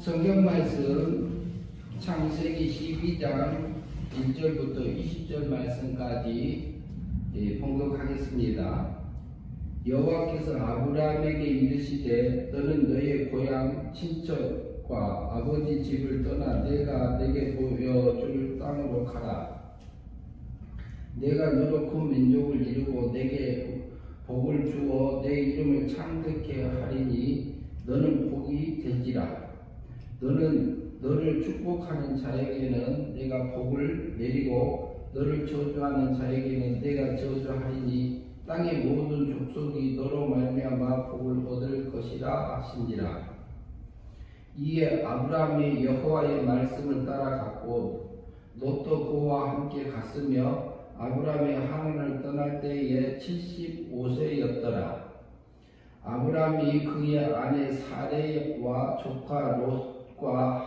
성경 말씀 창세기 12장 1절부터 20절 말씀까지 봉독하겠습니다. 여호와께서 아브라함에게 이르시되 너는 너의 고향 친척과 아버지 집을 떠나 내가 내게 보여줄 땅으로 가라. 내가 너로 큰 민족을 이루고 내게 복을 주어 내 이름을 창대케 하리니 너는 복이 되지라. 너는 너를 축복하는 자에게는 내가 복을 내리고 너를 저주하는 자에게는 내가 저주하리니 땅의 모든 족속이 너로 말미암아 복을 얻을 것이라 하신지라. 이에 아브라함이 여호와의 말씀을 따라갔고 롯도 그와 함께 갔으며 아브라함이 하란을 떠날 때에 75세였더라. 아브라함이 그의 아내 사레와 조카 롯과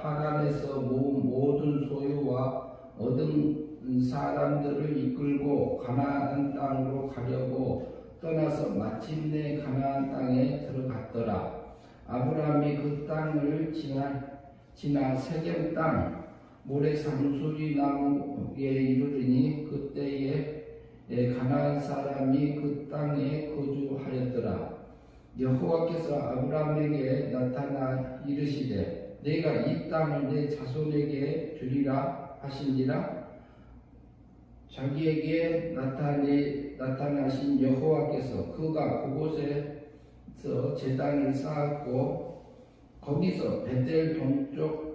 하란에서 모은 모든 소유와 얻은 사람들을 이끌고 가나안 땅으로 가려고 떠나서 마침내 가나안 땅에 들어갔더라. 아브라함이 그 땅을 지나 세겜 땅 모래상수리 나무에 이르르니 그때에 가나안 사람이 그 땅에 거주하였더라. 여호와께서 아브라함에게 나타나 이르시되 내가 이 땅을 내 자손에게 주리라 하신지라. 자기에게 나타나신 여호와께서 그가 그곳에서 제단을 쌓았고 거기서 베델 동쪽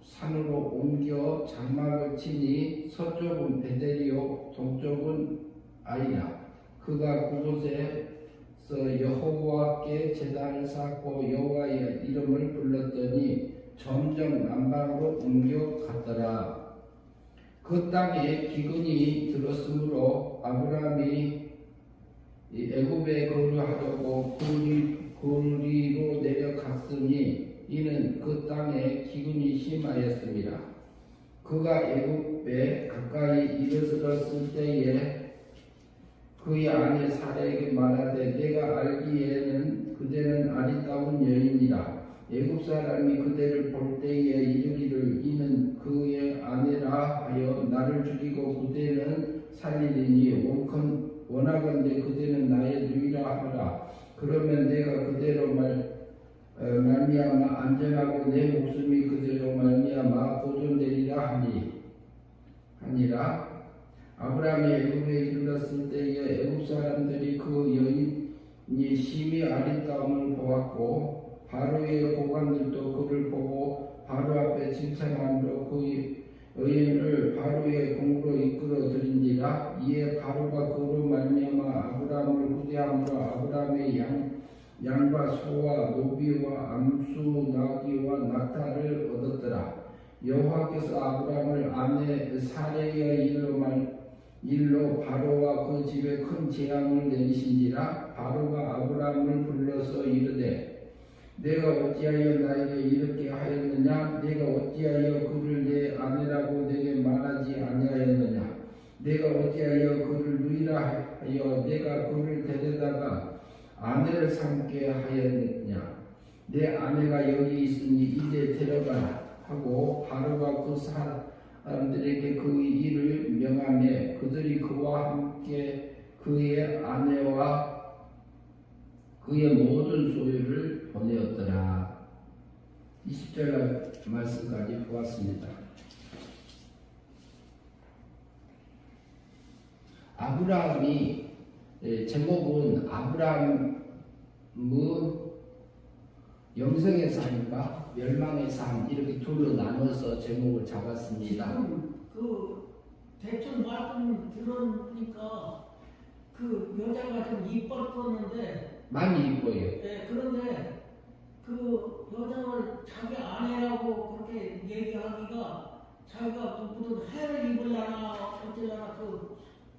산으로 옮겨 장막을 치니 서쪽은 베델이요 동쪽은 아이라. 그가 그곳에서 여호와께 제단을 쌓고 여호와의 이름을 불렀더니 점점 남방으로 옮겨갔더라. 그 땅에 기근이 들었으므로 아브라함이 애굽에 거류하려고 그리로 내려갔으니 이는 그 땅에 기근이 심하였습니다. 그가 애굽에 가까이 이르렀을 때에 그의 아내 사레에게 말하되 내가 알기에는 그대는 아리따운 여인이라. 애굽 사람이 그대를 볼 때에 이르기를 이는 그의 아내라 하여 나를 죽이고 그대는 살리리니 원하건대 그대는 나의 누이라 하라. 그러면 내가 그대로 말미암아 안전하고 내 목숨이 그대로 말미암아 보존되리라 하니라. 아브라함이 애굽에 이르렀을 때에 애굽 사람들이 그 여인이 심히 아리따움을 보았고 바로의 고관들도 그를 보고 바로 앞에 칭찬함으로 그 여인을 바로의 궁으로 이끌어 들인지라. 이에 바로가 그로 말미암아 아브라함을 후대함으로 아브라함의 양과 소와 노비와 암수 나귀와 낙타를 얻었더라. 여호와께서 아브라함을 아내 사레의 일로 바로와 그 집에 큰 재앙을 내리신지라. 바로가 아브라함을 불러서 이르되 내가 어찌하여 나에게 이렇게 하였느냐? 내가 어찌하여 그를 내 아내라고 내게 말하지 아니하였느냐? 내가 어찌하여 그를 누이라 하여 내가 그를 데려다가 아내를 삼게 하였느냐? 내 아내가 여기 있으니 이제 데려가라 하고 바로가 그 사람들에게 그 일을 명하며 그들이 그와 함께 그의 아내와 그의 모든 소유를 보내었더라. 20절 말씀까지 보았습니다. 아브라함이 제목은 아브라함은 영생의 삶과 멸망의 삶 이렇게 둘로 나눠서 제목을 잡았습니다. 지금 대충 말씀 들으니까 그 여자가 좀 이뻤었는데 많이 이뻐요. 네, 그런데 그 여자를 자기 아내라고 그렇게 얘기하기가 자기가 무슨 해를 입으려나 어쩌려나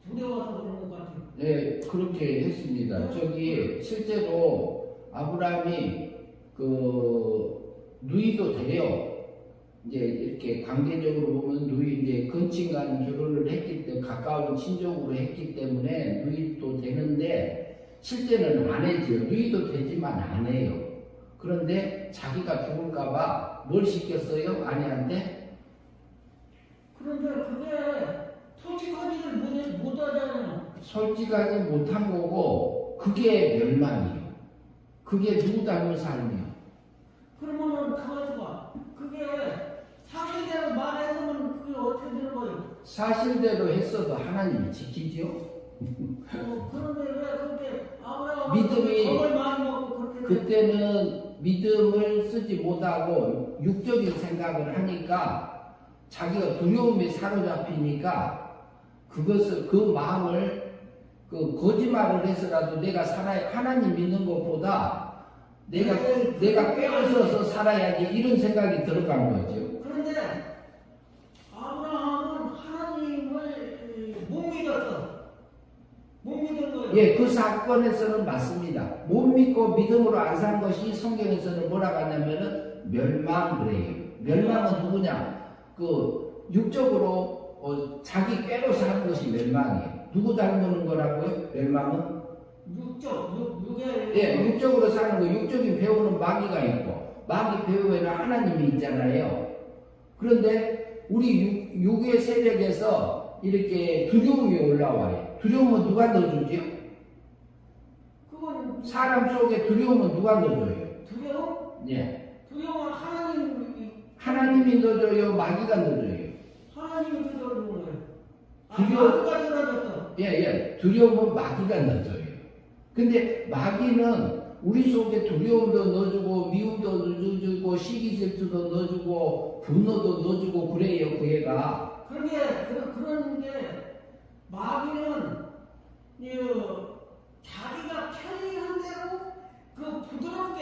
두려워서 그런 것 같아요. 네, 그렇게 했습니다. 저기 실제로 아브라함이 누이도 돼요. 이제 이렇게 관계적으로 보면 이제 근친간 결혼을 했기 때문에 가까운 친족으로 했기 때문에 누이도 되는데 실제는 안 해죠. 누이도 되지만 안 해요. 그런데 자기가 죽을까봐 뭘 시켰어요? 아내한테? 그런데 그게 솔직하지를 못하잖아요. 솔직하지 못한 거고 그게 멸망이에요. 그게 누구 닮은 삶이에요. 그러면은 가만있어. 그게 사실대로 말해서는 그게 어떻게 되는 거예요? 사실대로 했어도 하나님이 지키지요. 그런데 왜 그렇게 믿음이 겁을 많이 먹고 그렇게 그때는 믿음을 쓰지 못하고 육적인 생각을 하니까 자기가 두려움에 사로잡히니까 그것을 그 마음을 그 거짓말을 해서라도 내가 살아야 하나님 믿는 것보다 내가 꿰어서서 살아야지 이런 생각이 들어간 거죠. 그런데 아브라함은 하나님을 못 믿었어. 못 믿은 거예요. 예, 그 사건에서는 맞습니다. 못 믿고 믿음으로 안 산 것이 성경에서는 뭐라고 하냐면은 멸망 그래요. 멸망은 누구냐? 그 육적으로 자기 꾀로 사는 것이 멸망이에요. 누구 닮는 거라고요? 멸망은? 육에 예, 육적으로 사는 거, 육적인 배우는 마귀가 있고 마귀 배우에는 하나님이 있잖아요. 그런데 우리 육의 세력에서 이렇게 두려움이 올라와요. 두려움은 누가 넣어주지요? 그건 사람 속에 두려움은 누가 넣어줘요? 두려움? 예. 두려움은 하나님이 넣어줘요? 마귀가 넣어줘요? 하나님이 두려운 거예요. 두려움- 마귀가 들어졌어. 예. 두려움은 마귀가 넣어줘요. 근데 마귀는 우리 속에 두려움도 넣어주고 미움도 넣어주고 시기 질투도 넣어주고 분노도 넣어주고 그래요 그 애가. 그런 게 마귀는 자기가 편리한 대로 그 부드럽게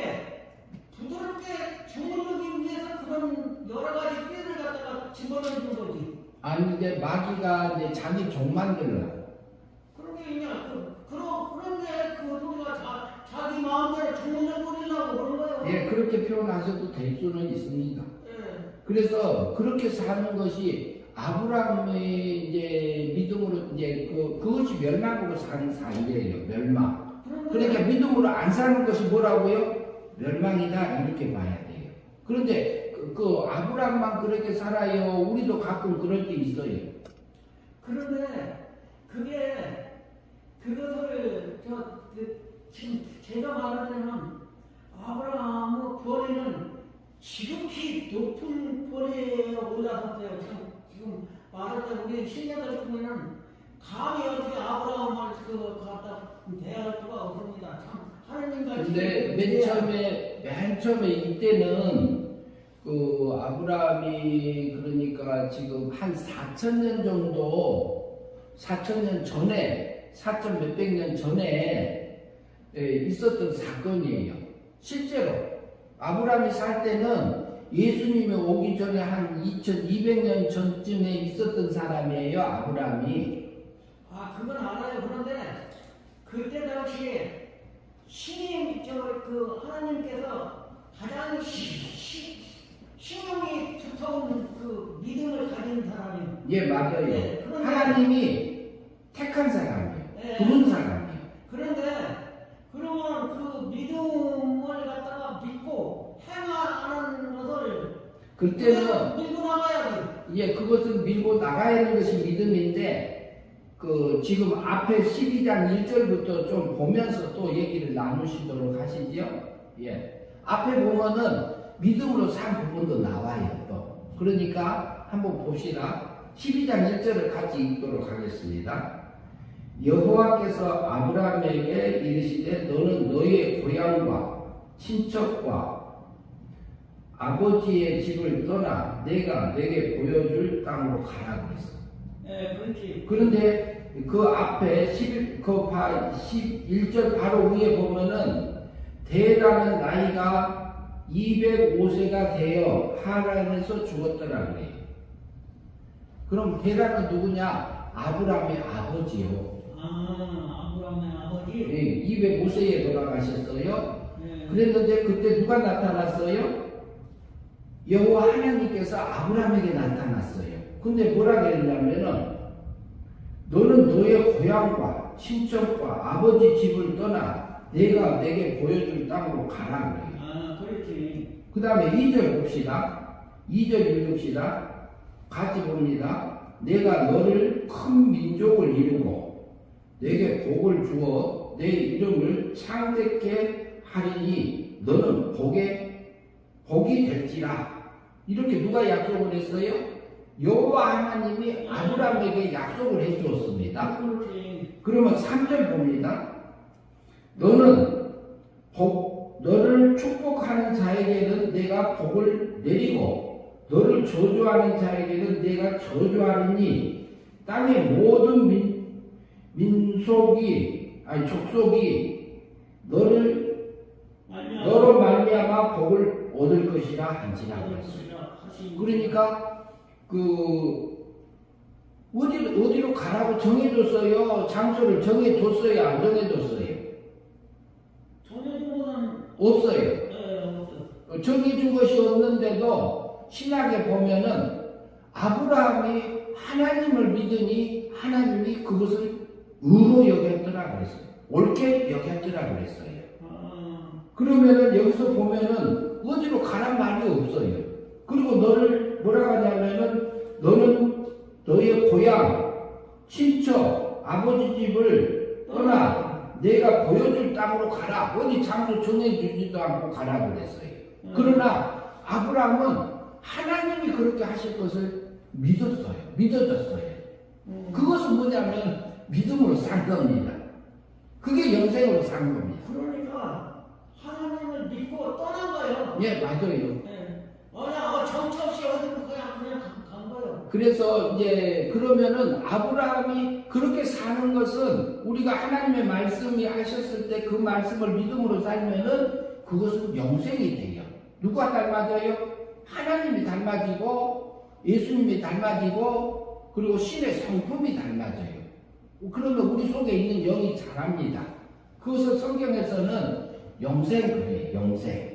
주물르기 위해서 그런 여러 가지 꾀를 갖다가 집어넣는 거지. 아니 근데 마귀가 이제 자기 종 만들려고. 그런 게 그냥 그런데 그 소리가 자기 마음대로 주물러버리려고 그런 거예요. 예, 그렇게 표현하셔도 될 수는 있습니다. 예. 그래서 그렇게 사는 것이 아브라함의 이제 믿음으로 이제 그것이 멸망으로 사는 삶이에요. 멸망. 그러니까 믿음으로 안 사는 것이 뭐라고요? 멸망이다 이렇게 봐야 돼요. 그런데 그 아브라함만 그렇게 살아요. 우리도 가끔 그럴 때 있어요. 그런데 그것을 지금 제가 말하자면 아브라함의 권위는 지극히 높은 권위에 올라섰어요. 지금 말할 때 우리 신자들 중에는 감히 어떻게 아브라함을 갖다 대할 수가 없습니다. 참 하나님같이. 근데 맨 처음에 이때는 그 아브라함이 그러니까 지금 한 4,000년 정도 4,000년 전에 4,000 몇백 년 전에 있었던 사건이에요. 실제로 아브라함이 살 때는 예수님이 오기 전에 한 2200년 전쯤에 있었던 사람이에요. 아브라함이. 그건 알아요. 그런데 그때 당시에 신임 하나님께서 가장 신용이 두터운 그 믿음을 가진 사람이에요. 예, 맞아요. 네, 하나님이 택한 사람이에요. 네. 부른 사람이에요. 그런데 그러면 그 믿음을 갖다가 믿고 행하는 것을 그때는 밀고 나가야 돼. 예, 그것은 밀고 나가야 하는 것이 믿음인데 지금 앞에 12장 1절부터 좀 보면서 또 얘기를 나누시도록 하시죠. 예. 앞에 보면은 믿음으로 산 부분도 나와요. 또. 그러니까 한번 봅시다. 12장 1절을 같이 읽도록 하겠습니다. 여호와께서 아브라함에게 이르시되 너는 너의 고향과 친척과 아버지의 집을 떠나 내가 내게 보여줄 땅으로 가라 그랬어. 네, 그렇지. 그런데 그 앞에 11절 바로 위에 보면은 대라는 나이가 205세가 되어 하란에서 죽었더라 그래요. 그럼 대라는 누구냐? 아브라함의 아버지요. 아브라함의 아버지. 네, 205세에 돌아가셨어요. 네. 그랬는데 그때 누가 나타났어요? 여호와 하나님께서 아브라함에게 나타났어요. 근데 뭐라 그랬냐면은 너는 너의 고향과 친척과 아버지 집을 떠나 내가 내게 보여줄 땅으로 가라 그래요. 그래. 그 다음에 2절 봅시다. 2절 읽읍시다. 같이 봅니다. 내가 너를 큰 민족을 이루고 내게 복을 주어 내 이름을 창대케 하리니 너는 복이 될지라. 이렇게 누가 약속을 했어요? 여호와 하나님이 아브라함에게 약속을 해 주었습니다. 그러면 3절 봅니다. 너를 축복하는 자에게는 내가 복을 내리고 너를 저주하는 자에게는 내가 저주하리니 땅의 모든 족속이 너로 말미암아 복을 얻을 것이라 한지라 그랬어요. 그러니까 어디로 가라고 정해줬어요? 장소를 정해줬어요? 안 정해줬어요? 없어요. 정해준 것이 없는데도 신약에 보면은 아브라함이 하나님을 믿으니 하나님이 그것을 의로 여겼더라 그랬어요. 옳게 여겼더라 그랬어요. 그러면은 여기서 보면은 어디로 가란 말이 없어요. 그리고 너를 뭐라고 하냐면은 너는 너의 고향, 친척, 아버지 집을 떠나 내가 보여줄 땅으로 가라. 어디 장소 정해주지도 않고 가라 그랬어요. 그러나 아브라함은 하나님이 그렇게 하실 것을 믿어졌어요. 그것은 뭐냐면 믿음으로 산 겁니다. 그게 영생으로 산 겁니다. 그러니까 하나님을 믿고 떠난 거예요. 예, 맞아요. 정처 없이 어디로 그냥 간 거예요. 그래서 이제 그러면은 아브라함이 그렇게 사는 것은 우리가 하나님의 말씀이 하셨을 때 그 말씀을 믿음으로 살면은 그것은 영생이 돼요. 누가 닮아져요? 하나님이 닮아지고 예수님이 닮아지고 그리고 신의 성품이 닮아져요. 그러면 우리 속에 있는 영이 자랍니다. 그것을 성경에서는 영생 그래요. 영생.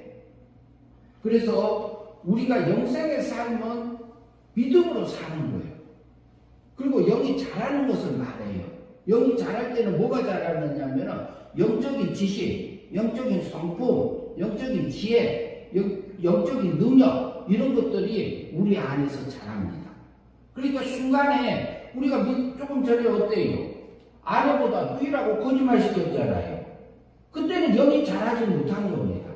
그래서 우리가 영생의 삶은 믿음으로 사는 거예요. 그리고 영이 자라는 것을 말해요. 영이 자랄 때는 뭐가 자라느냐면 영적인 지식, 영적인 성품, 영적인 지혜, 영적인 능력 이런 것들이 우리 안에서 자랍니다. 그러니까 순간에 우리가 조금 전에 어때요? 아내보다 누이라고 거짓말 시켰잖아요. 그때는 영이 자라지 못한 겁니다.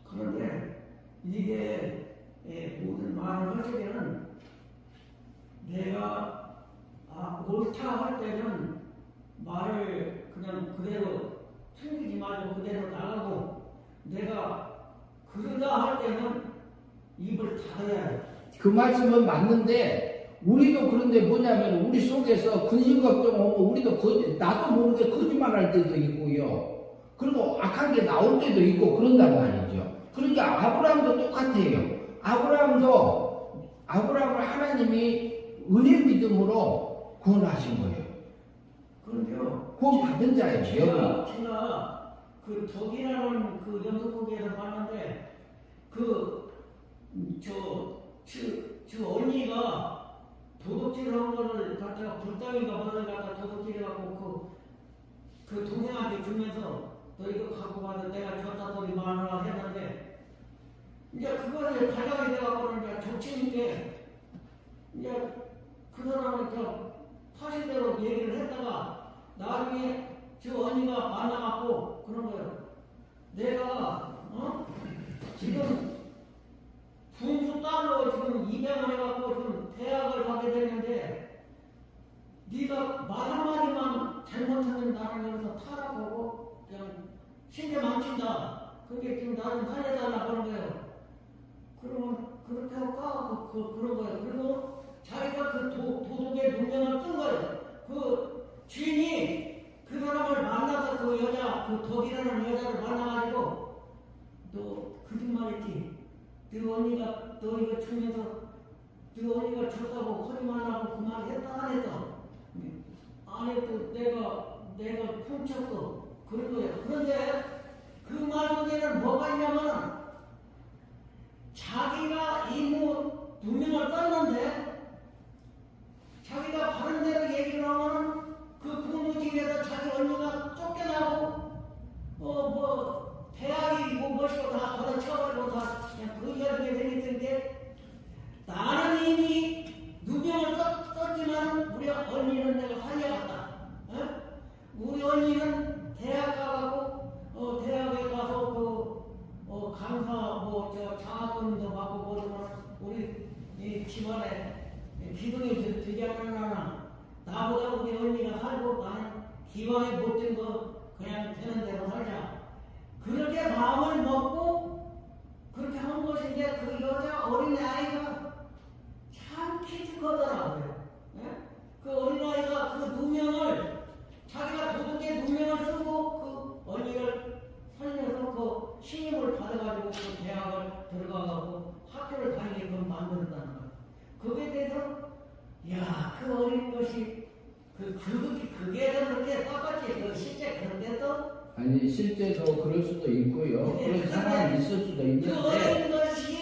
그런데 이게 모든 말을 할 때는 내가 옳다 할 때는 말을 그냥 그대로 숨기지 말고 그대로 나가고 내가 그러다 할 때는 입을 닫아야 해. 그 말씀은 맞는데 우리도 그런데 뭐냐면 우리 속에서 근심 걱정 오면 우리도 나도 모르게 거짓말할 때도 있고요. 그리고 악한 게 나올 때도 있고 그런단 말이죠. 그러니까 아브라함도 똑같아요. 아브라함을 하나님이 은혜 믿음으로 구원하신 거예요. 그런데요. 구원 받은 자예요. 제가 그 덕이라는 그 연속국에서 봤는데 저 언니가 도둑질한 거를 갖다가 불당인가 뭐를 갖다 도둑질해갖고 그 동생한테 주면서 너 이거 갖고 가서 내가 줬다 더니 말하라 했는데 이제 그거를 발각이 돼갖고는 이제 조치님께 이제 그 사람을 사실대로 얘기를 했다가 나중에 저 언니가 만나갖고 그런 거예요. 내가 지금 분수 딸로 지금 입양을 해갖고 지금 대학을 가게 됐는데 네가 말 한마디만 잘못하면 나는 여기서 타락하고 그냥 신경 망친다. 그게 지금 나는 살려달라 그런 거예요. 그러면 그렇게 하고 까갖고 그런 거예요. 그리고 자기가 그 도둑의 문명을 뜬 거예요. 그 주인이 그 사람을 만나서 그 여자, 그 덕이라는 여자를 만나가지고 너 거짓말했지. 너 언니가 너 이거 주면서 너 언니가 줬다고 거짓말하고 그 말 했다 안 했다. 안 했고 내가 훔쳤어. 그런 거예요. 그런데 그 말 속에는 뭐가 있냐면 자기가 이모 누명을 떴는데 자기가 바른 대로 얘기를 하면 그 부모집에서 자기 언니가 쫓겨나고 대학이 무엇이고 다 걷어쳐버리고 강사 뭐저 장학금도 받고 그러면 우리 이 집안에 기둥이 되지 않나 나보다 우리 언니가 살고 나는 기왕에 못된 거 그냥 되는 대로 살자. 그렇게 마음을 먹고 그렇게 한 것인데 그 여자 어린 아이가 참 기특하더라고요. 예? 그 어린 아이가 그 누명을 자기가 도둑의 누명을 쓰고 그 언니를 살려서 그 신임을 받아가지고 그 대학을 들어가고 학교를 다니게끔 만들었다는 거예요. 거기에 대해서 야, 그 어린 것이 그게 그렇게 똑같이 그 실제 그런 게 또 아니 실제도 그럴 수도 있고요. 그런 상황이 있을 수도 그 있는데 어린 것이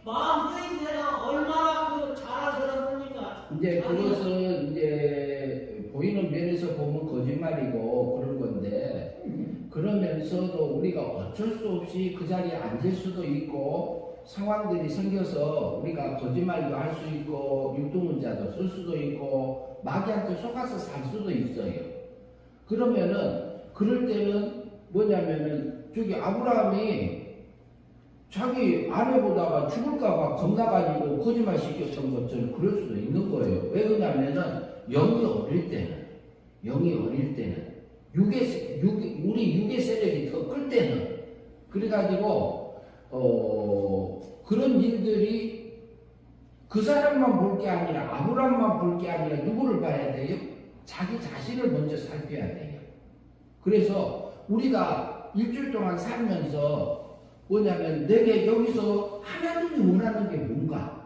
마음 쓰임새가 얼마나 그 자랑스럽습니까? 이제 그것은 이제 보이는 면에서 보면 거짓말이고 그런 건데 그러면서도 우리가 어쩔 수 없이 그 자리에 앉을 수도 있고 상황들이 생겨서 우리가 거짓말도 할 수 있고 육두문자도 쓸 수도 있고 마귀한테 속아서 살 수도 있어요. 그러면은 그럴 때는 뭐냐면은 저기 아브라함이 자기 아내보다가 죽을까봐 겁나가지고 거짓말 시켰던 것처럼 그럴 수도 있는 거예요. 왜 그러냐면은 영이 어릴 때는 우리 육의 세력이 더 클 때는 그래가지고 그런 일들이 그 사람만 볼 게 아니라 아브라함만 볼 게 아니라 누구를 봐야 돼요? 자기 자신을 먼저 살펴야 돼요. 그래서 우리가 일주일 동안 살면서 뭐냐면 내게 여기서 하나님이 원하는 게 뭔가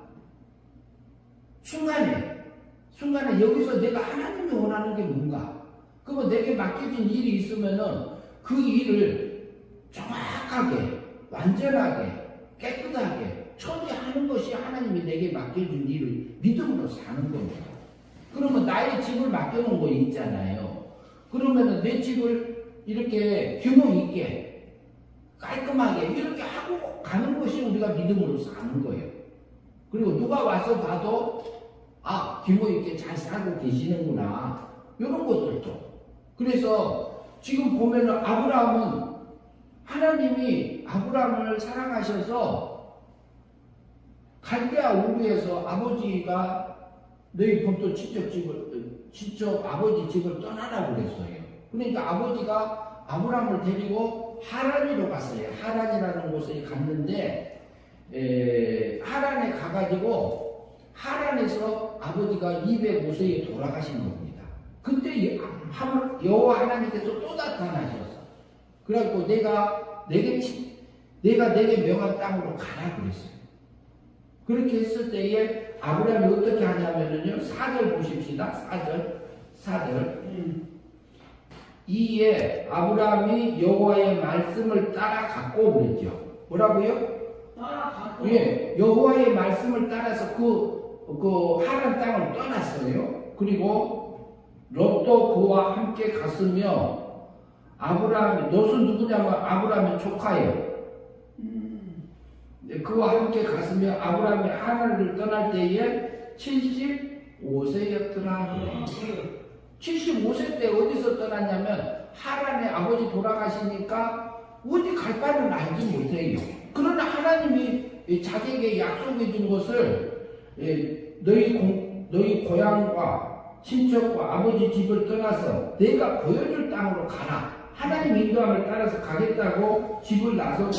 순간에 여기서 내가 하나님이 원하는 게 뭔가 그러면 내게 맡겨진 일이 있으면은 그 일을 정확하게 완전하게 깨끗하게 처리하는 것이 하나님이 내게 맡겨준 일을 믿음으로 사는 겁니다. 그러면 나의 집을 맡겨놓은 거 있잖아요. 그러면은 내 집을 이렇게 규모 있게 깔끔하게 이렇게 하고 가는 것이 우리가 믿음으로 사는 거예요. 그리고 누가 와서 봐도 아 규모 있게 잘 살고 계시는구나 이런 것들도. 그래서 지금 보면은 아브라함은 하나님이 아브라함을 사랑하셔서 갈대아 우르에서 아버지가 너희 본토 직접 아버지 집을 떠나라고 그랬어요. 그러니까 아버지가 아브라함을 데리고 하란으로 갔어요. 하란이라는 곳에 갔는데 하란에 가가지고 하란에서 아버지가 205세에 돌아가신 겁니다. 그때 여호와 하나님께서 또 나타나셨어. 그래갖고 내가 내게 명한 땅으로 가라 그랬어요. 그렇게 했을 때에 아브라함이 어떻게 하냐면요. 4절 보십시다. 4절. 이에 아브라함이 여호와의 말씀을 따라갔고 그랬죠. 뭐라고요? 따라갔고. 예, 여호와의 말씀을 따라서 그 하란 땅을 떠났어요. 그리고 롯도 그와 함께 갔으며 롯은 누구냐면 아브라함의 조카예요. 그와 함께 갔으며 아브라함이 하란을 떠날 때에 75세였더라. 75세 때 어디서 떠났냐면 하란에 아버지 돌아가시니까 어디 갈 바를 알지 못해요. 그러나 하나님이 자기에게 약속해 준 것을 너희 고향과 친척과 아버지 집을 떠나서 내가 보여줄 땅으로 가라. 하나님 인도함을 따라서 가겠다고 집을 나서고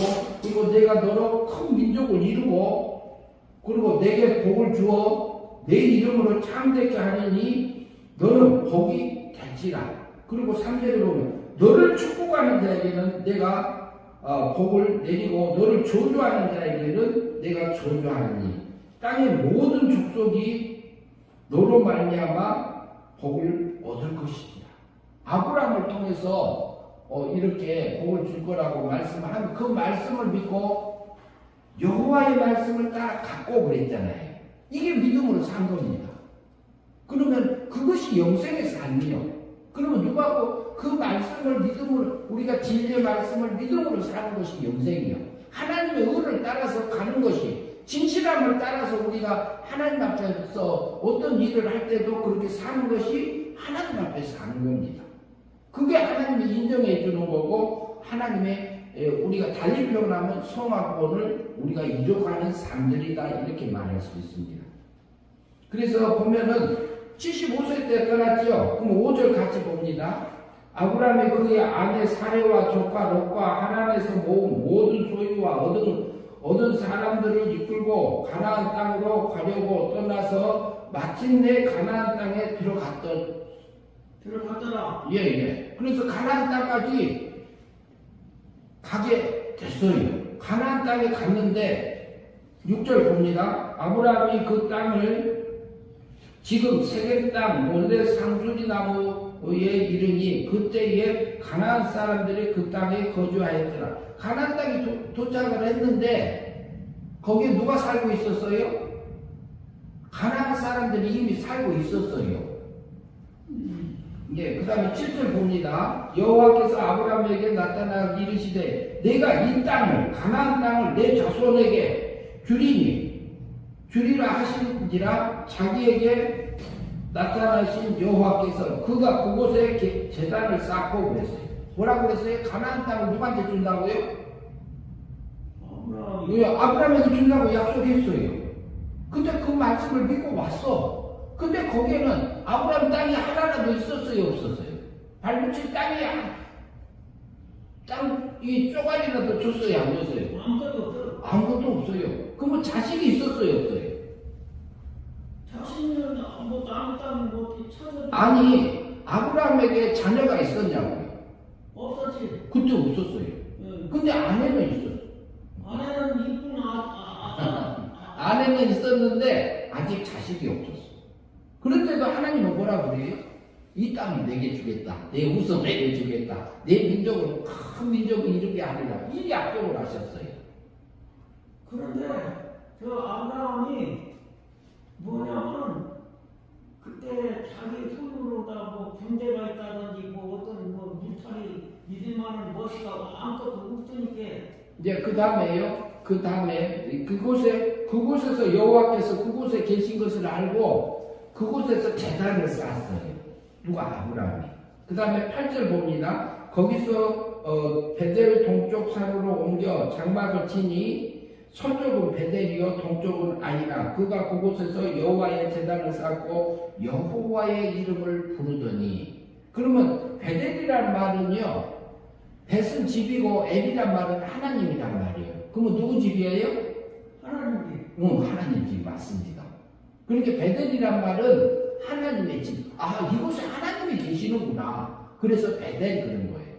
그리고 내가 너로 큰 민족을 이루고 그리고 내게 복을 주어 내 이름으로 참되게 하느니 너는 복이 될지라. 그리고 3절에 보면 너를 축복하는 자에게는 내가 복을 내리고 너를 저주하는 자에게는 내가 저주하느니 땅의 모든 족속이 너로 말미암아 복을 얻을 것이니라. 아브라함을 통해서 이렇게 복을 줄 거라고 말씀하면 그 말씀을 믿고 여호와의 말씀을 따라 갖고 그랬잖아요. 이게 믿음으로 산 겁니다. 그러면 그것이 영생의 삶이요. 그러면 누가 그 말씀을 믿음으로 우리가 진리의 말씀을 믿음으로 사는 것이 영생이요. 하나님의 의를 따라서 가는 것이 진실함을 따라서 우리가 하나님 앞에서 어떤 일을 할 때도 그렇게 사는 것이 하나님 앞에서 사는 겁니다. 그게 하나님이 인정해 주는 거고 하나님의 우리가 달리 표현하면 성화권을 우리가 이뤄가는 삶들이다 이렇게 말할 수 있습니다. 그래서 보면은 75세 때 떠났죠. 그럼 5절 같이 봅니다. 아브라함이 그의 아내 사레와 조카 롯과 하란에서 모은 모든 소유와 얻은 사람들을 이끌고 가나안 땅으로 가려고 떠나서 마침내 가나안 땅에 들어갔더라. 예. 그래서 가나안 땅까지 가게 됐어요. 가나안 땅에 갔는데 6절 봅니다. 아브라함이 그 땅을 지금 세겜 땅 몰래 상수리 나무에 이르니 그때에 가나안 사람들이 그 땅에 거주하였더라. 가나안 땅에 도착을 했는데 거기에 누가 살고 있었어요? 가나안 사람들이 이미 살고 있었어요. 그 다음에 7절 봅니다. 여호와께서 아브라함에게 나타나 이르시되 내가 이 땅을 가나안 땅을 내 자손에게 주리라 하신지라. 자기에게 나타나신 여호와께서 그가 그곳에 제단을 쌓고 그랬어요. 뭐라고 그랬어요? 가나안 땅을 누구한테 준다고요? 아브라함에게 준다고 약속했어요. 근데 그 말씀을 믿고 왔어. 근데 거기에는 아브라함 땅이 하나라도 있었어요, 없었어요? 발붙일 땅이 쪼가리라도 줬어요, 안 줬어요? 아무것도 없어요. 그러면 자식이 있었어요, 없어요? 자신은 아무것도 안 찾아. 아니, 아브라함에게 자녀가 있었냐고요? 없었지. 그때 없었어요. 근데 아내는 있었어요. 아내는 이쁜 아내는 있었는데 아직 자식이 없었어. 그런데도 하나님은 뭐라 그래요? 이 땅을 내게 주겠다. 내 후손에게 주겠다. 내 민족을 큰 민족을 이루게 하리라. 이 약속을 하셨어요. 그런데 저 아브라함이 뭐냐면 그때 자기 손으로다 뭐 군대가 있다든지 뭐 어떤 뭐 물탈이 믿을 만한 멋이가 아무것도 없으니까 이제 그 다음에 그곳에서 여호와께서 그곳에 계신 것을 알고 그곳에서 제단을 쌓았어요. 누가? 아브라함이. 그 다음에 8절 봅니다. 거기서 베델 동쪽 산으로 옮겨 장막을 치니 서쪽은 베델이요 동쪽은 아이라. 그가 그곳에서 여호와의 제단을 쌓고 여호와의 이름을 부르더니. 그러면 베델이란 말은요, 벳은 집이고 엘이란 말은 하나님이란 말이에요. 그러면 누구 집이에요? 하나님 집. 하나님 집 맞습니다. 그러니까 베델이란 말은 하나님의 집. 이곳에 하나님이 계시는구나. 그래서 베델 그런 거예요.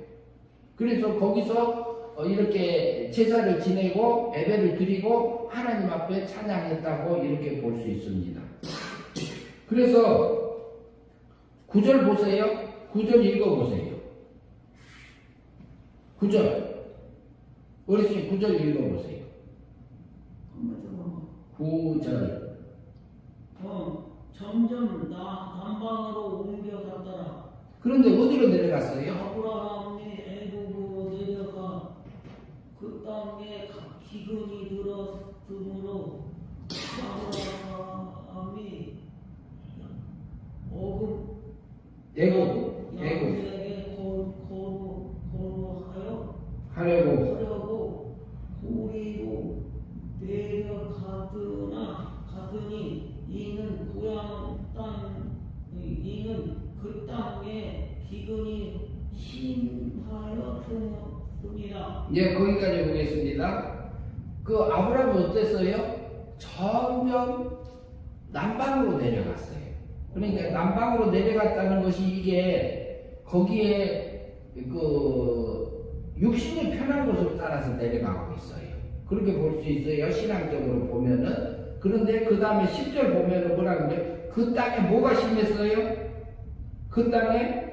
그래서 거기서 이렇게 제사를 지내고 예배를 드리고 하나님 앞에 찬양했다고 이렇게 볼 수 있습니다. 그래서 9절 보세요. 9절 읽어보세요. 9절. 어르신 9절 읽어보세요. 9절. 점점 남방으로 옮겨갔더라. 그런데 어디로 내려갔어요? 아브라함이 애굽으로 내려가 그 땅에 기근이 들었으므로 아브라함이 야곱에게 하려고 고리로 내려가더니 이는 그 땅에 기근이 심하였습니다. 거기까지 보겠습니다. 그 아브라함이 어땠어요? 점점 남방으로 내려갔어요. 그러니까 남방으로 내려갔다는 것이 이게 거기에 육신이 편한 곳으로 따라서 내려가고 있어요. 그렇게 볼 수 있어요. 신앙적으로 보면은. 그런데 그 다음에 10절 보면은 뭐라 그래요? 그 땅에 뭐가 심했어요? 그 땅에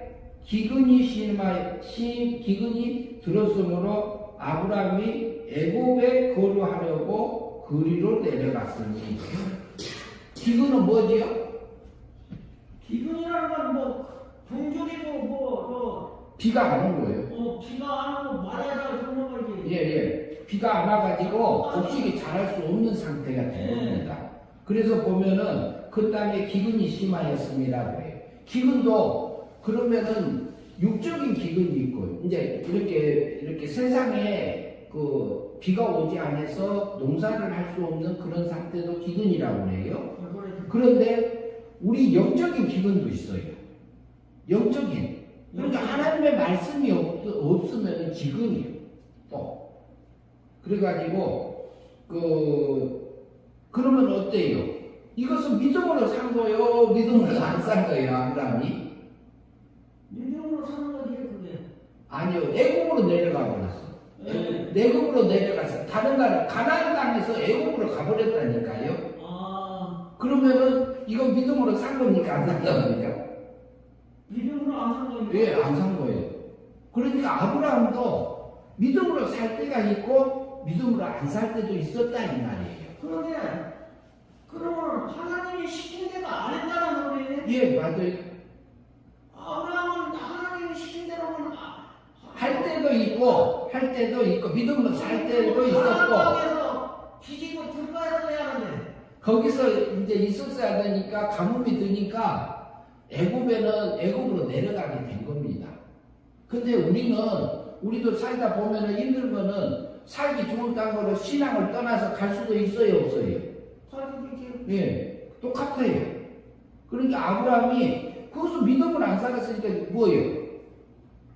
기근이 들었으므로 아브라함이 애굽에 거류하려고 그리로 내려갔으니. 기근은 뭐지요? 기근이라는 건 뭐 굶주리고 비가 안 온 거예요. 비가 안 오고 말하다가 그런 거지. 비가 안 와가지고 곡식이 자랄 수 없는 상태가 된 겁니다. 그래서 보면은 그 땅에 기근이 심하였습니다. 그래요. 기근도 그러면은 육적인 기근이 있고 이제 이렇게 세상에 그 비가 오지 않아서 농사를 할 수 없는 그런 상태도 기근이라고 해요. 그런데 우리 영적인 기근도 있어요. 영적인. 그러니까 하나님의 말씀이 없으면 기근이에요. 또 그래가지고 그러면 어때요? 이것은 믿음으로 산 거요? 믿음으로 안 산 거예요? 아브라함이? 믿음으로 사는 거지 그게. 아니요. 애국으로 내려가 버렸어. 애국으로 내려가서 다른 나라 가나안 땅에서 애국으로 가버렸다니까요. 그러면은 이건 믿음으로 산 겁니까? 안 산 겁니까? 믿음으로 안 산 거니까. 예, 안 산 거예요. 그러니까 아브라함도 믿음으로 살 때가 있고 믿음으로 안 살 때도 있었다 이 말이에요. 그런데 그러면 하나님이 시킨 대로 안 했다는 소리예요? 예, 맞아요. 아브라함은 하나님이 시킨 대로는 할 때도 있고 믿음으로 살 때도 있었고 땅에서 뒤지고 들어가야 하는데 거기서 이제 있었어야 되니까 가뭄이 드니까 애굽으로 내려가게 된 겁니다. 근데 우리도 살다 보면은 힘들면은 살기 좋은 땅으로 신앙을 떠나서 갈 수도 있어요, 없어요? 예, 똑같아요. 그러니까 아브라함이 그것을 믿음을 안 살았으니까 뭐예요?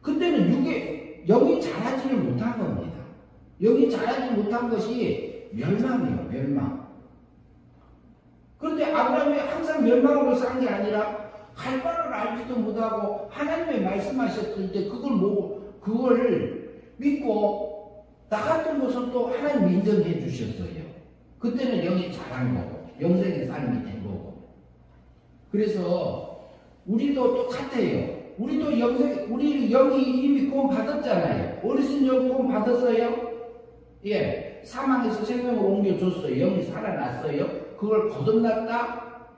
그때는 영이 자라지를 못한 겁니다. 영이 자라지 못한 것이 멸망이에요, 멸망. 그런데 아브라함이 항상 멸망으로 산 게 아니라 할 바를 알지도 못하고 하나님의 말씀하셨을 때 그걸 믿고 나갔던 것을 또 하나님 인정해 주셨어요. 그때는 영이 자란 거고 영생의 삶이 된 거고. 그래서 우리도 똑같아요. 우리 영이 이미 구원 받았잖아요. 어르신 영 구원 받았어요? 예, 사망에서 생명으로 옮겨줬어요. 영이 살아났어요. 그걸 거듭났다,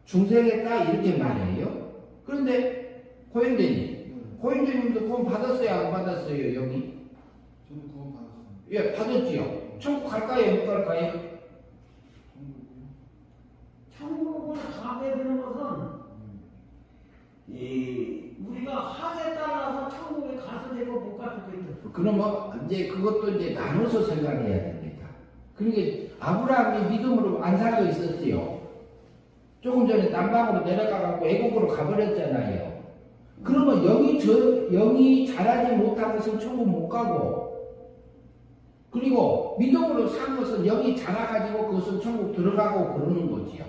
중생했다 이렇게 말해요. 그런데 고인대님도 구원 받았어요, 안 받았어요, 영이? 저는 구원 받았습니다. 예, 받았지요. 천국 갈까요, 못 갈까요? 천국을 가게 되는 것은 우리가 하에 따라서 천국에 가서 되고 못 갈 수도 있다. 그러면 이제 그것도 이제 나눠서 생각해야 됩니다. 그러니까 아브라함이 믿음으로 안 살고 있었지요. 조금 전에 남방으로 내려가갖고 애국으로 가버렸잖아요. 그러면 영이 자라지 못한 것은 천국 못 가고, 그리고 믿음으로 산 것은 영이 자라가지고 그것은 천국 들어가고 그러는 거지요.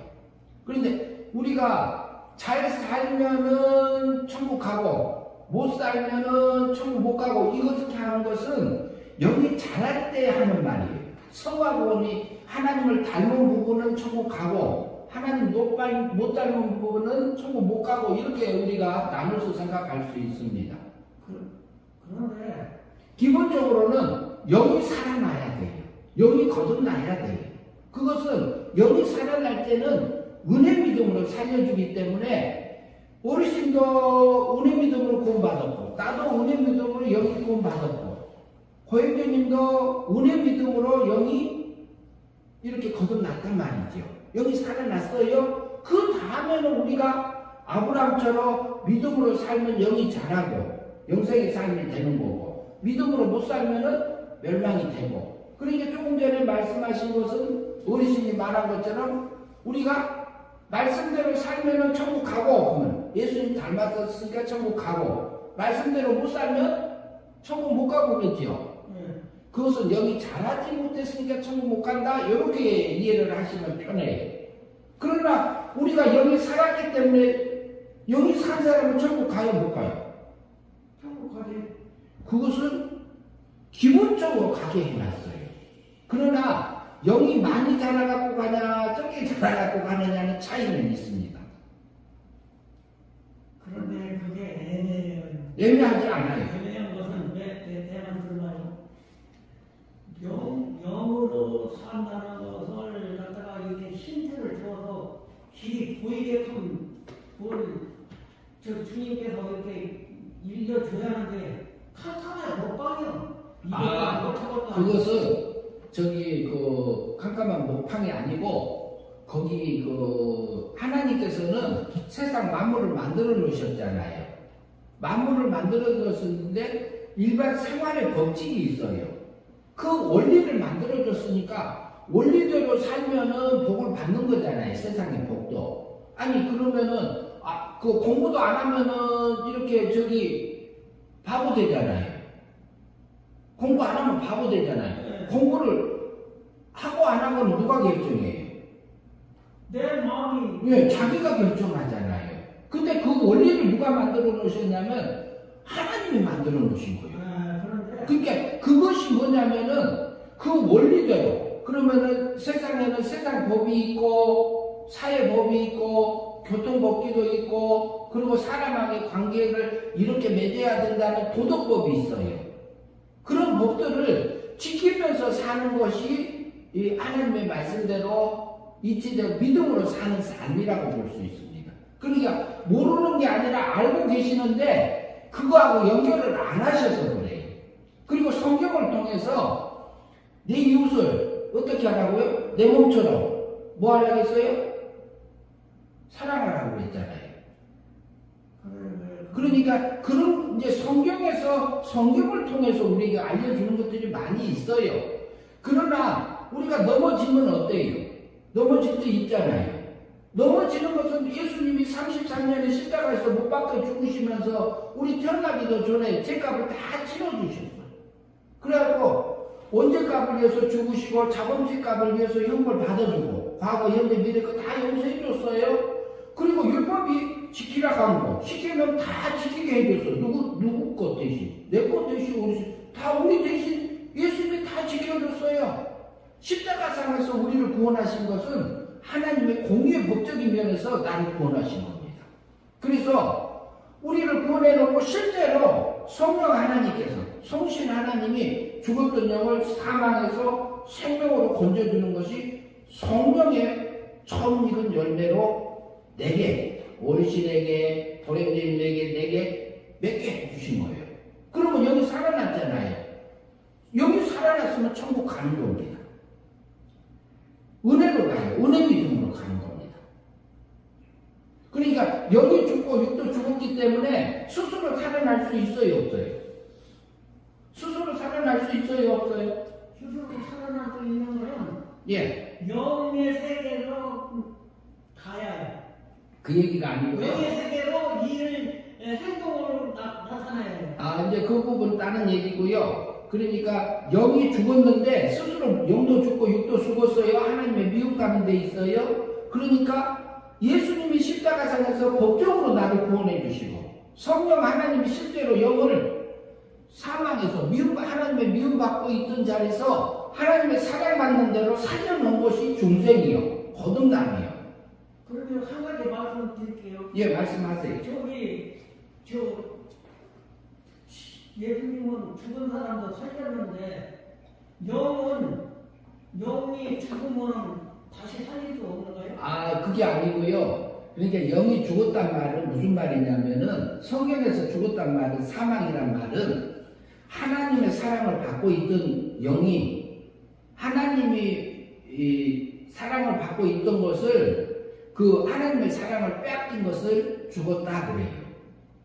그런데 우리가 잘 살면은 천국 가고 못 살면은 천국 못 가고 이렇게 하는 것은 영이 자랄 때 하는 말이에요. 성화구원이 하나님을 닮은 부분은 천국 가고 하나님 못 닮은 부분은 천국 못 가고 이렇게 우리가 나눠서 생각할 수 있습니다. 그런데 기본적으로는 영이 살아나야 돼요. 영이 거듭나야 돼요. 그것은 영이 살아날 때는 은혜 믿음으로 살려주기 때문에 어르신도 은혜 믿음으로 구원받았고 나도 은혜 믿음으로 영이 구원받았고 고행자님도 은혜 믿음으로 영이 이렇게 거듭났단 말이죠. 영이 살아났어요. 그 다음에는 우리가 아브라함처럼 믿음으로 살면 영이 자라고 영생의 삶이 되는 거고 믿음으로 못 살면은 멸망이 되고. 그러니까 조금 전에 말씀하신 것은 어르신이 말한 것처럼 우리가 말씀대로 살면은 천국 가고 그러면 예수님 닮았으니까 천국 가고 말씀대로 못 살면 천국 못 가고 그러지요. 그것은 영이 자라지 못했으니까 천국 못 간다 이렇게 이해를 하시면 편해요. 그러나 우리가 영이 살았기 때문에 영이 산 사람은 천국 가요 못 가요? 천국 가지. 그것은 기본적으로 가게 해놨어요. 그러나 영이 많이 자라갖고 가냐 적게 자라갖고 가느냐는 차이는 있습니다. 그런데 그게 애매해요. 애매하지 않아요. 애매한 것은 대만 들어봐요. 영으로 산다는 것을 갖다가 이렇게 힌트를 줘서 길이 보이게끔 주님께서 이렇게 일러줘야 하는데 캄캄해 못방이요. 그것은 캄캄한 목팡이 아니고 거기 하나님께서는 세상 만물을 만들어 놓으셨잖아요. 만물을 만들어줬었는데 일반 생활의 법칙이 있어요. 그 원리를 만들어줬으니까 원리대로 살면은 복을 받는 거잖아요. 세상의 복도. 아니 그러면은 그 공부도 안 하면은 이렇게 바보 되잖아요. 공부 안 하면 바보 되잖아요. 공부를 하고 안 하고는 누가 결정해요? 내 마음이 왜? 자기가 결정하잖아요. 근데 그 원리를 누가 만들어 놓으셨냐면 하나님이 만들어 놓으신 거예요. 그런데 그러니까 그것이 뭐냐면은 그 원리대로 그러면은 세상에는 세상 법이 있고 사회 법이 있고 교통법규도 있고 그리고 사람하고의 관계를 이렇게 맺어야 된다는 도덕법이 있어요. 그런 법들을 지키면서 사는 것이 이 하나님의 말씀대로 이치대로 믿음으로 사는 삶이라고 볼 수 있습니다. 그러니까 모르는 게 아니라 알고 계시는데 그거하고 연결을 안 하셔서 그래요. 그리고 성경을 통해서 내 이웃을 어떻게 하라고요? 내 몸처럼 뭐 하라고 했어요? 사랑하라고 했잖아요. 그러니까 그런 이제 성경에서 성경을 통해서 우리에게 알려주는 것들이 많이 있어요. 그러나 우리가 넘어지면 어때요? 넘어질 때 있잖아요. 넘어지는 것은 예수님이 33년에 십자가에서 못 박혀 죽으시면서 우리 태어나기도 전에 죄값을 다 치러주셨어요. 그래갖고 원죄값을 위해서 죽으시고 자범죄값을 위해서 형벌 받아주고 과거 현재 미래 거 다 용서해줬어요. 그리고 율법이 지키라고 한 거 시키면 다 지키게 해줬어. 누구 것 대신 내 것 대신 우리 대신 예수님이 다 지켜줬어요. 십자가상에서 우리를 구원하신 것은 하나님의 공의의 법적인 면에서 나를 구원하신 겁니다. 그래서 우리를 구원해놓고 실제로 성령 하나님께서 성신 하나님이 죽었던 영을 사망에서 생명으로 건져주는 것이 성령의 처음 익은 열매로 내게 어르신에게 불행자인에게 내게 몇 개 주신 거예요. 그러면 여기 살아났잖아요. 여기 살아났으면 천국 가는 겁니다. 은혜로 가요. 은혜 믿음으로 가는 겁니다. 그러니까 영이 죽고 육도 죽었기 때문에 스스로 살아날 수 있어요, 없어요? 스스로 살아날 수 있어요, 없어요? 스스로 살아날 수 있는 거는 예. 영의 세계로 가야 해요. 그 얘기가 아니고요. 영의 세계로 일을 행동으로 나타나야 해요. 이제 그 부분 다른 얘기고요. 그러니까 영이 죽었는데 스스로 영도 죽고 육도 죽었어요. 하나님의 미움 가는 데 있어요. 그러니까 예수님이 십자가상에서 법적으로 나를 구원해 주시고 성령 하나님이 실제로 영을 사망에서 하나님의 미움 받고 있던 자리에서 하나님의 사랑받는 대로 살려놓은 것이 중생이요. 거듭남이요. 그러면 한 가지 말씀드릴게요. 예, 말씀하세요. 예수님은 죽은 사람도 살렸는데 영이 죽으면 다시 살릴 수 없는 거예요? 그게 아니고요. 그러니까 영이 죽었단 말은 무슨 말이냐면은 성경에서 죽었단 말은 사망이란 말은 하나님의 사랑을 받고 있던 영이 하나님이 사랑을 받고 있던 것을 그 하나님의 사랑을 빼앗긴 것을 죽었다 그래요.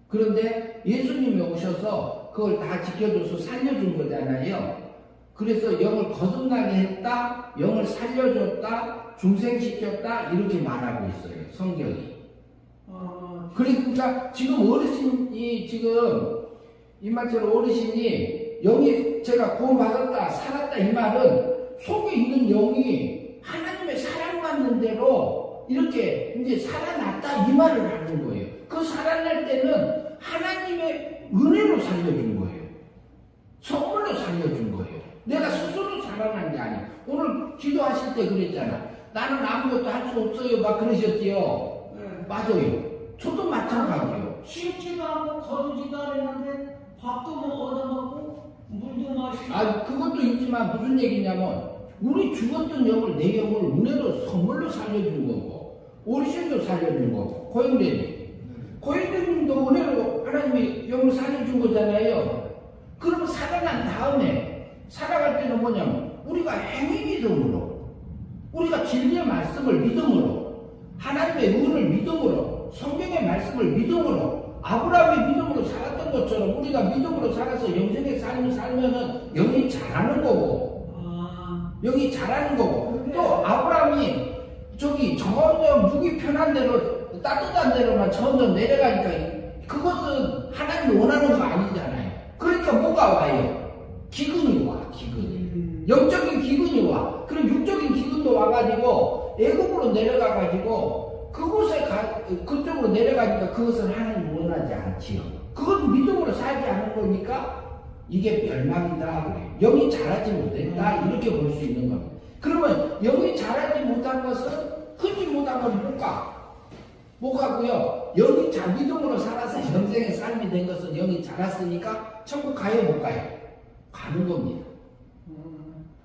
그런데 예수님이 오셔서 그걸 다 지켜줘서 살려준 거잖아요. 그래서 영을 거듭나게 했다, 영을 살려줬다, 중생시켰다 이렇게 말하고 있어요. 성경이. 그러니까 지금 어르신이 이 말처럼 어르신이 영이 제가 구원받았다, 살았다 이 말은 속에 있는 영이 하나님의 사랑받는 대로 이렇게 이제 살아났다 이 말을 하는 거예요. 그 살아날 때는 하나님의 은혜로 살려준 거예요. 선물로 살려준 거예요. 내가 스스로 살아난 게 아니야. 오늘 기도하실 때 그랬잖아. 나는 아무것도 할 수 없어요. 막 그러셨지요. 네. 맞아요. 저도 마찬가지요. 씻지도 않고 거두지도 않았는데 밥도 못 얻어먹고 물도 마시고. 그것도 있지만 무슨 얘기냐면 우리 죽었던 영을 내 영을 은혜로 선물로 살려준 거고 어르신도 살려준 거고 고인대님도 은혜로 하나님이 영을 살려준 거잖아요. 그러면 살아난 다음에 살아갈 때는 뭐냐면 우리가 행위 믿음으로 우리가 진리의 말씀을 믿음으로 하나님의 의를 믿음으로 성경의 말씀을 믿음으로 아브라함이 믿음으로 살았던 것처럼 우리가 믿음으로 살아서 영생의 삶을 살면은 영이 자라는 거고, 영이 자라는 거고, 또 아브라함이 저기 점점 누기 편한 대로 따뜻한 대로만 점점 내려가니까 그것은 하나님이 원하는 거 아니잖아요. 그러니까 뭐가 와요? 기근이 와, 기근이. 영적인 기근이 와. 그럼 육적인 기근도 와가지고 애굽으로 내려가가지고 그쪽으로 내려가니까 그것은 하나님 원하지 않지요. 그건 믿음으로 살지 않은 거니까 이게 멸망이다 그래요. 영이 자라지 못했다 이렇게 볼 수 있는 겁니다. 그러면 영이 자라지 못한 것은 크지 못한 건 못 가고요. 영이 잘 믿음으로 살아서 영생의 삶이 된 것은 영이 자랐으니까 천국 가요 못 가요? 가는 겁니다.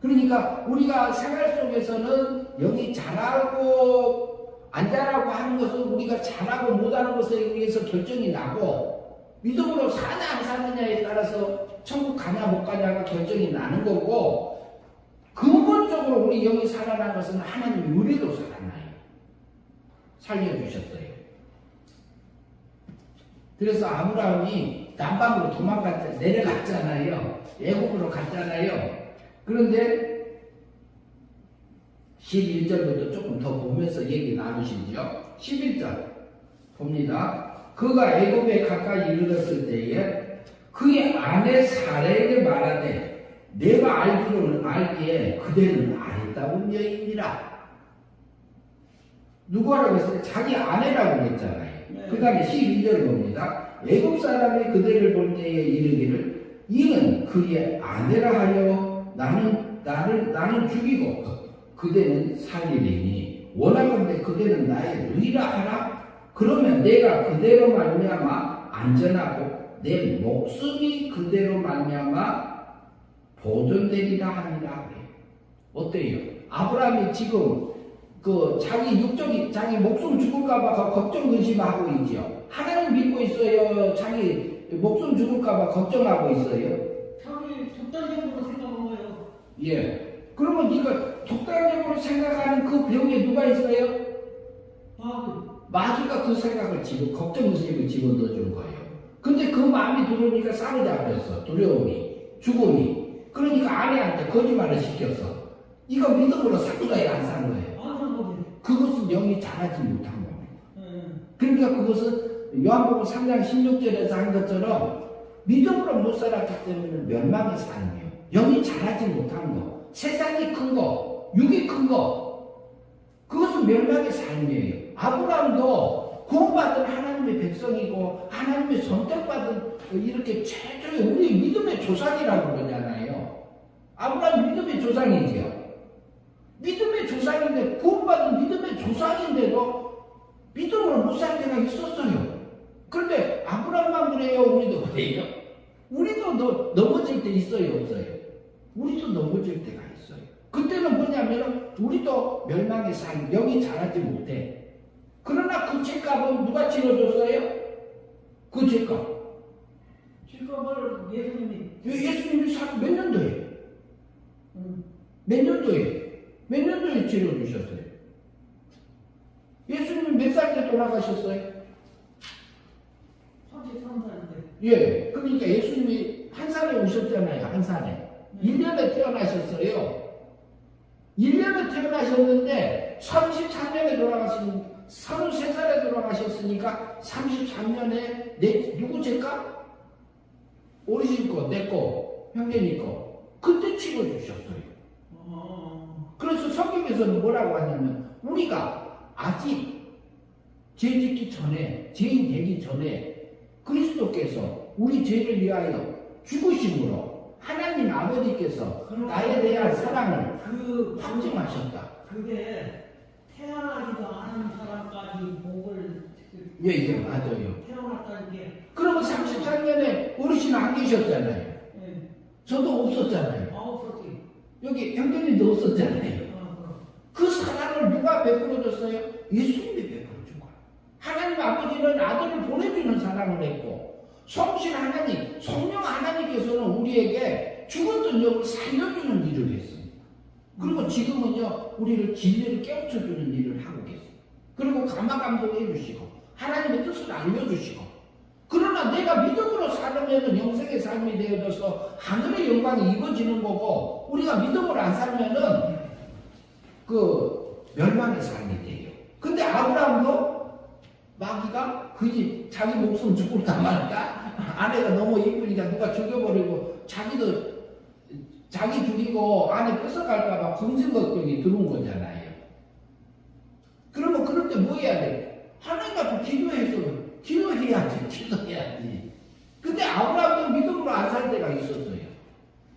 그러니까 우리가 생활 속에서는 영이 자라고 안 자라고 하는 것은 우리가 잘하고 못하는 것에 의해서 결정이 나고 믿음으로 사냐 안 사느냐에 따라서 천국 가냐 못 가냐가 결정이 나는 거고 근본적으로 우리 영이 살아난 것은 하나님 의리로 살아나요. 살려주셨어요. 그래서 아브라함이 남방으로 내려갔잖아요. 애국으로 갔잖아요. 그런데 11절부터 조금 더 보면서 얘기 나누시죠. 11절 봅니다. 그가 애굽에 가까이 이르렀을 때에 그의 아내 사레에게 말하되 내가 알기에 그대는 아름다운 여인이라. 누구라고 했어요? 자기 아내라고 했잖아요. 네. 그 다음에 12절 봅니다. 애굽 사람이 그대를 볼 때에 이르기를 이는 그의 아내라 하여 나는 죽이고 그대는 살리리니 원하건대 그대는 나의 누이라 하라. 그러면 내가 그대로 말미암아 안전하고 내 목숨이 그대로 말미암아 보존되리라 하니라. 어때요? 아브라함이 지금 자기 목숨 죽을까봐 걱정 근심하고 있죠. 하나님 믿고 있어요. 자기 목숨 죽을까봐 걱정하고 있어요. 자기 독단적으로 생각한 거예요. 예. 그러면 네가 독단적으로 생각하는 그 배후에 누가 있어요? 마귀가 그 생각을 걱정 근심을 집어넣어준 거예요. 근데 그 마음이 들어오니까 싸우자 그랬어. 두려움이, 죽음이. 그러니까 아내한테 거짓말을 시켰어. 이거 믿음으로 산 거예요, 안 산 거예요? 그것은 영이 자라지 못한 겁니다. 그러니까 그것은 요한복음 3장 16절에서 한 것처럼 믿음으로 못 살았기 때문에 멸망의 삶이에요. 영이 자라지 못한 거, 세상이 큰 거, 육이 큰 거, 그것은 멸망의 삶이에요. 아브라함도 구원받은 하나님의 백성이고 하나님의 선택받은 이렇게 최초의 우리 믿음의 조상이라고 그러잖아요. 아브라함 믿음의 조상이지요. 믿음의 조상인데 구원받은 믿음의 조상인데도 믿음으로 못 살 때가 있었어요. 그런데 아브라함만 그래요? 우리도 그래요? 우리도 넘어질 때 있어요? 없어요? 우리도 넘어질 때가 있어요. 그때는 뭐냐면 우리도 멸망의 삶, 영이 자라지 못해. 그러나 그 죄값은 누가 치러줬어요? 그 죄값. 죄값을 예수님이. 예수님이 몇 년도에? 몇 년도에? 몇 년도에 치러주셨어요? 예수님이 몇 살 때 돌아가셨어요? 33살인데. 예. 그러니까 예수님이 한 살에 오셨잖아요. 한 살에. 1년에 태어나셨어요. 1년에 태어나셨는데 33년에 돌아가신 33살에 돌아가셨으니까 33년에 누구 죄값? 어르신 거, 내 거, 형제님 거. 그때 치러주셨어요. 그래서 성경에서는 뭐라고 하냐면 우리가 아직 죄 짓기 전에, 죄인 되기 전에 그리스도께서 우리 죄를 위하여 죽으심으로 하나님 아버지께서 나에 대한 사랑을 확증하셨다. 그게 태어나지도 않은 사람까지 복을 예, 맞아요. 태어났다는 게. 그러면 33년에 어르신 안 계셨잖아요. 예. 저도 없었잖아요. 없었지. 여기 형제님도 없었잖아요. 그 사랑을 누가 베풀어줬어요? 예수님이 베풀어준 거예요. 하나님 아버지는 아들을 보내주는 사랑을 했고 성신 하나님, 성령 하나님께서는 우리에게 죽었던 영을 살려주는 일을 했습니다. 그리고 지금은요 우리를 진리를 깨우쳐주는 일을 하고 계세요. 그리고 감화 감동해 주시고 하나님의 뜻을 알려주시고 그러나 내가 믿음으로 살면은 영생의 삶이 되어져서 하늘의 영광이 입어지는 거고, 우리가 믿음으로 안 살면은 그 멸망의 삶이 돼요. 근데 아브라함도 마귀가 그지 자기 목숨 죽을까 말까, 아내가 너무 이쁘니까 누가 죽여버리고 자기도 자기 죽이고 아내 뺏어갈까봐 검증 걱정이 들어온 거잖아요. 그러면 그럴 때 뭐 해야 돼? 하나님 앞에 기도해야지. 근데 아브라함도 믿음으로 안 살 때가 있었어요.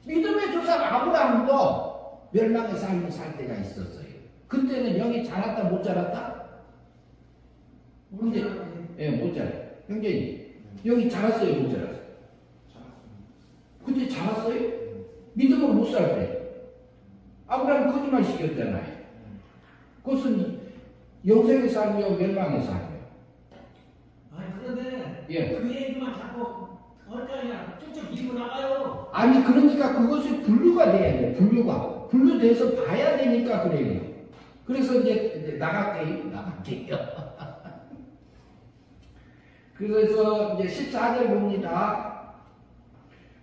믿음의 조상 아브라함도 멸망의 삶을 살 때가 있었어요. 그때는 영이 자랐다 못 자랐다? 근데 못 자라. 형제님, 영이 자랐어요 못 자랐어요? 근데 자랐어요? 믿음으로 못 살 때. 아브라함 거짓말 시켰잖아요. 그것은 영생의 삶이요 멸망의 삶이요. 아니 그런데 예. 그 얘기만 자꾸 어쩌냐 쭉쭉 밀고 나가요. 아니 그러니까 그것이 분류가 돼야 돼요. 분류돼서 봐야 되니까 그래요. 그래서 이제 나갈게요. 그래서 이제 14절 봅니다.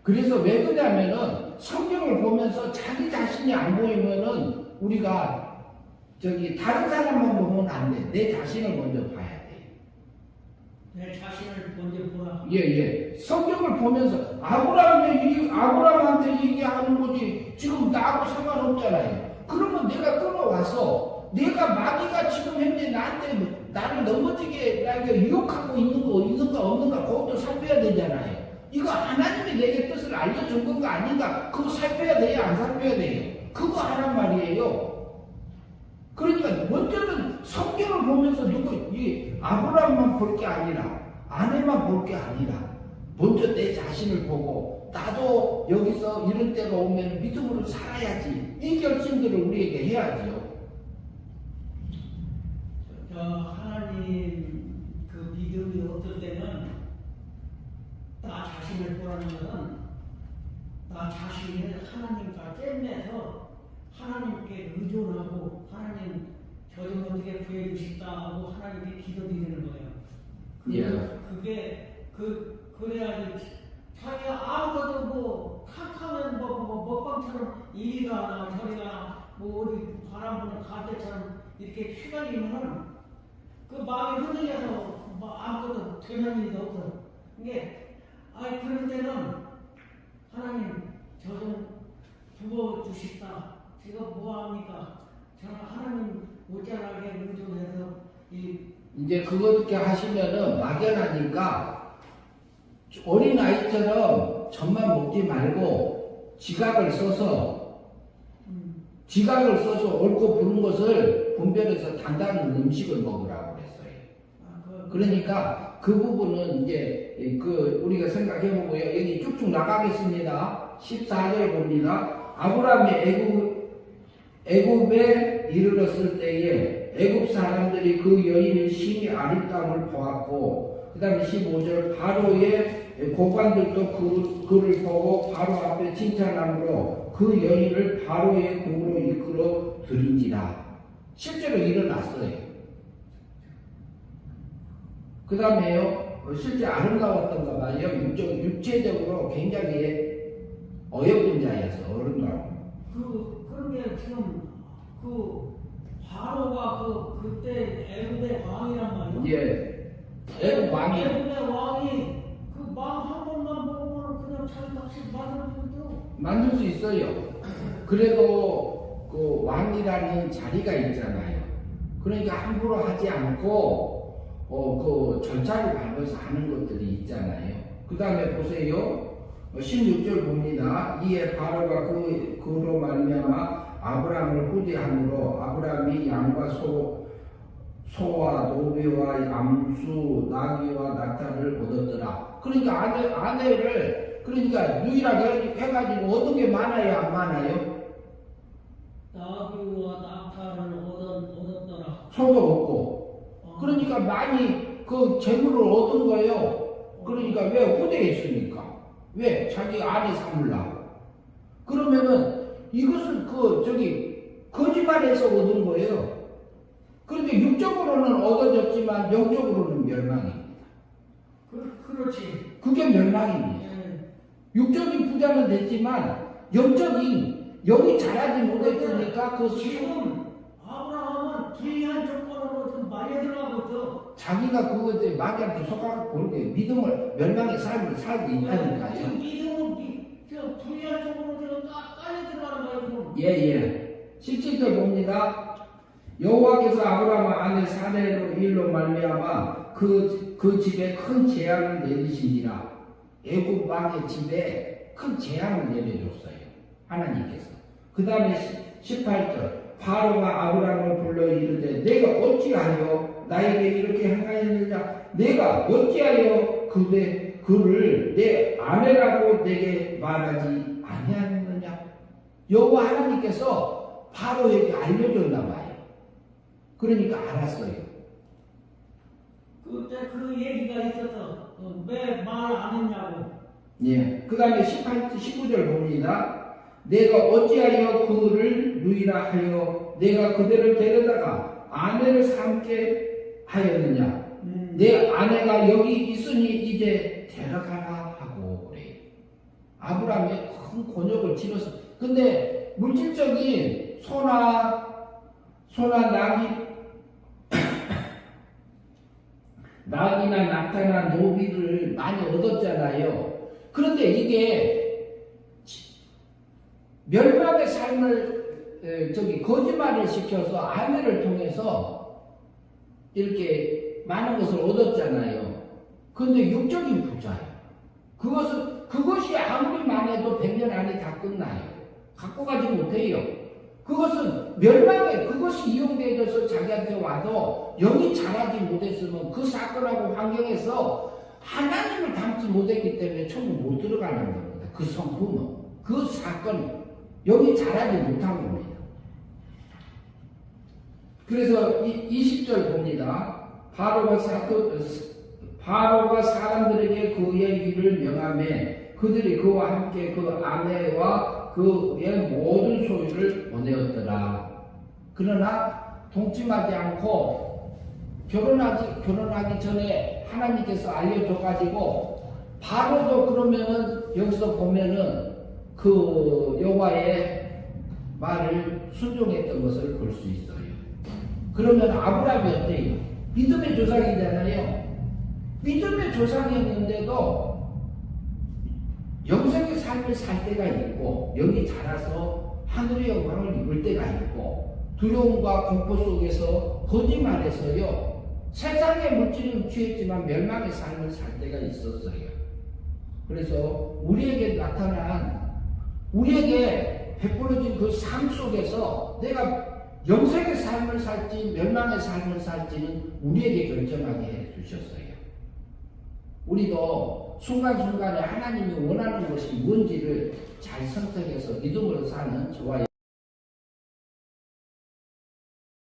그래서 왜 그러냐면은 성경을 보면서 자기 자신이 안 보이면은 우리가 다른 사람만 보면 안 돼. 내 자신을 먼저 봐야 돼. 내 자신을 먼저 보라. 예. 성경을 보면서 아브라함한테 얘기하는 거지. 지금 나하고 상관없잖아요. 그러면 내가 끌어와서 내가 마귀가 지금 현재 나한테 나를 넘어지게 나에게 유혹하고 있는가 없는가 그것도 살펴야 되잖아요. 이거 하나님이 내게 뜻을 알려준 건가 아닌가 그거 살펴야 돼요 안 살펴야 돼요? 그거 하란 말이에요. 그러니까 먼저는 성경을 보면서 이 아브라함만 볼 게 아니라 아내만 볼 게 아니라 먼저 내 자신을 보고 나도 여기서 이런 때가 오면 믿음으로 살아야지. 이 결심들을 우리에게 해야지요. 하나님 그 믿음이 없을 때는 나 자신을 보라는 것은 나 자신을 하나님과 뗄내서 하나님께 의존하고 하나님 저 좀 어떻게 구해주십사 하고 하나님께 기도드리는 거예요. 그게 그래야지 자기가 아무것도 뭐 탁하면 뭐 먹방처럼 이리가 나 저리가 뭐 어디 바람 부는 가대처럼 이렇게 휘갈리면은 그 마음이 흔들려서 뭐 아무것도 되는 일도 없어. 이게 그럴 때는 하나님 저 좀 부어주십사. 제가 뭐합니까? 저는 하나님 못자라게 의존해서 이제 그렇게 하시면은 막연하니까 어린아이처럼 젖만 먹지 말고 지각을 써서 옳고 그른 것을 분별해서 단단한 음식을 먹으라고 그랬어요. 그러니까 그 부분은 이제 우리가 생각해보고요. 여기 쭉쭉 나가겠습니다. 14절 봅니다. 아브라함이 애굽에 이르렀을 때에 애굽 사람들이 그 여인의 심히 아리따움을 보았고, 그 다음에 15절 바로의 고관들도 그를 보고 바로 앞에 칭찬함으로 그 여인을 바로의 궁으로 이끌어 들인지라. 실제로 일어났어요. 그 다음에요, 실제 아름다웠던가 봐요. 육체적으로 굉장히 어여쁜 자였어. 아름다워. 그런 게 지금 바로가 그때 애굽의 왕이란 말이에요. 예. 애굽 왕이. 애굽의 왕이 그 마음 한 번만 먹으면 그냥 자기 값을 만들 수 있어요. 그래도 그 왕이라는 자리가 있잖아요. 그러니까 함부로 하지 않고 그 절차를 밟아서 하는 것들이 있잖아요. 그 다음에 보세요. 16절 봅니다. 이에 바로가 그로 말미암아 아브라함을 후대함으로 아브라함이 양과 소와 노비와 암수 나귀와 낙타를 얻었더라. 그러니까 아내를 그러니까 유일하게 해가지고 얻은 게 많아요 안 많아요? 나귀와 낙타를 얻었더라. 소도 얻고. 그러니까 많이 그 재물을 얻은 거예요. 그러니까 왜 후대했습니까? 왜? 자기 아내 삼으려고. 그러면은 이것은 거짓말해서 얻은 거예요. 그런데 육적으로는 얻어졌지만 영적으로는 멸망입니다. 그렇지. 그게 멸망입니다. 예. 육적인 부자는 됐지만 영적인 영이 자라지 못했으니까 그 지금 아브라함은 불리한 조건으로 좀 말려 들어가고 있어. 자기가 그것에 마귀한테 속아서 그렇게 믿음을 멸망의 삶을 살고 있다니까요. 지금 믿음은 불리한 조건으로 지금 깔려 들어가는 거야 지금. 예예. 17절 봅니다. 여호와께서 아브라함 아내 사레로 일로 말미암아 그 집에 큰 재앙을 내리시니라. 애굽 왕의 집에 큰 재앙을 내려줬어요. 하나님께서. 그 다음에 18절 바로가 아브라함을 불러 이르되 내가 어찌하여 나에게 이렇게 행하였느냐. 내가 어찌하여 그를 내 아내라고 내게 말하지 아니하였느냐. 여호와 하나님께서 바로에게 알려줬나 봐요. 그러니까 알았어요. 그때 그 얘기가 있어서 왜 말 안 했냐고. 예. 그 다음에 19절 봅니다. 내가 어찌하여 그를 누이라 하여 내가 그대를 데려다가 아내를 삼게 하였느냐. 내 아내가 여기 있으니 이제 데려가라 하고 그래요. 아브라함이 큰 곤욕을 치렀어. 근데 물질적인 소나 낙이나 낙타나 노비를 많이 얻었잖아요. 그런데 이게 멸망의 삶을 거짓말을 시켜서 아내를 통해서 이렇게 많은 것을 얻었잖아요. 그런데 육적인 부자예요. 그것이 아무리 많아도 100년 안에 다 끝나요. 갖고 가지 못해요. 그것은 멸망에 그것이 이용되어서 자기한테 와도 영이 자라지 못했으면 그 사건하고 환경에서 하나님을 닮지 못했기 때문에 천국 못 들어가는 겁니다. 그 성품은 그 사건이 영이 자라지 못한 겁니다. 그래서 20절 봅니다. 바로가 사람들에게 그의 일을 명하매 그들이 그와 함께 그 아내와 그의 모든 소유를 보내었더라. 그러나 동침하지 않고 결혼하기 전에 하나님께서 알려줘가지고 바로도 그러면은 여기서 보면은 그 여호와의 말을 순종했던 것을 볼 수 있어요. 그러면 아브라함이 어때요? 믿음의 조상이잖아요. 믿음의 조상이었는데도 영생의 삶을 살 때가 있고 영이 자라서 하늘의 영광을 입을 때가 있고 두려움과 공포 속에서 거짓말해서요 세상의 물질은 취했지만 멸망의 삶을 살 때가 있었어요. 그래서 우리에게 베풀어진 그 삶 속에서 내가 영생의 삶을 살지 멸망의 삶을 살지는 우리에게 결정하게 해주셨어요. 우리도 순간순간에 하나님이 원하는 것이 뭔지를 잘 선택해서 믿음으로 사는 저와